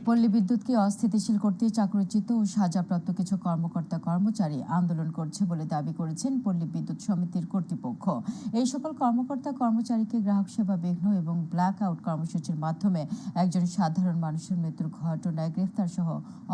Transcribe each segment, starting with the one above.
পল্লী বিদ্যুৎকে অস্থিতিশীল করতে চাকরিচ্যুত ও সাজাপ্রাপ্ত কিছু কর্মকর্তা কর্মচারী আন্দোলন করছে বলে দাবি করেছেন পল্লী বিদ্যুৎ সমিতির কর্তৃপক্ষ। এই সকল কর্মকর্তা কর্মচারীকে গ্রাহক সেবা বিঘ্ন এবং ব্ল্যাক আউট কর্মসূচির মাধ্যমে একজন সাধারণ মানুষের মৃত্যুর ঘটনায় গ্রেফতার সহ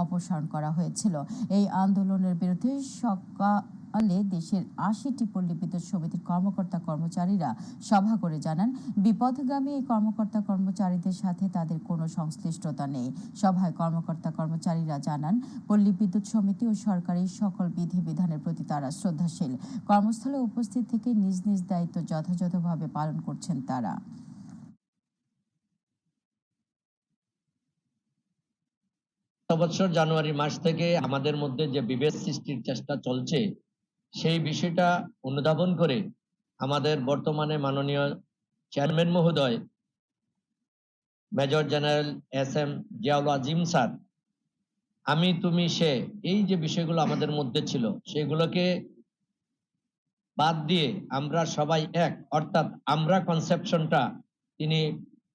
অপসারণ করা হয়েছিল। এই আন্দোলনের বিরুদ্ধে সকালে দেশের ৮০টি পল্লী বিদ্যুৎ সমিতির কর্মকর্তা কর্মচারীরা সভা করে জানান, বিপথগামী এই কর্মকর্তা কর্মচারীদের সাথে তাদের কোনো সংশ্লিষ্টতা নেই। সভায় কর্মকর্তা কর্মচারীরা জানান, পল্লী বিদ্যুৎ সমিতি ও সরকারি সকল বিধিবিধানের প্রতি তারা শ্রদ্ধাশীল। কর্মস্থলে উপস্থিত থেকে নিজ নিজ দায়িত্ব যথাযথভাবে পালন করছেন তারা। বছর জানুয়ারি মাস থেকে আমাদের মধ্যে যে বিভেদ সৃষ্টির চেষ্টা চলছে, সেই বিষয়টা অনুধাবন করে আমাদের বর্তমানে মাননীয় চেয়ারম্যান মহোদয় মেজর জেনারেল এস.এম. জিয়াউল আজিম স্যার, আমি তুমি সে, এই যে বিষয়গুলো আমাদের মধ্যে ছিল, সেগুলোকে বাদ দিয়ে আমরা সবাই এক, অর্থাৎ আমরা কনসেপশনটা তিনি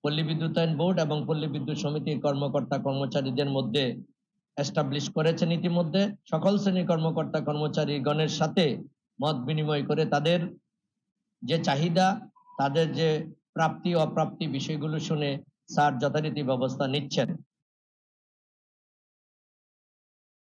পল্লী বিদ্যুতায়ন বোর্ড এবং পল্লী বিদ্যুৎ সমিতির কর্মকর্তা কর্মচারীদের মধ্যে এস্টাবলিশ করেছেন। ইতিমধ্যে সকল শ্রেণীর কর্মকর্তা কর্মচারীগণের সাথে মত বিনিময় করে তাদের যে চাহিদা, তাদের যে প্রাপ্তি অপ্রাপ্তি বিষয়গুলো শুনে স্যার যথারীতি ব্যবস্থা নিচ্ছেন।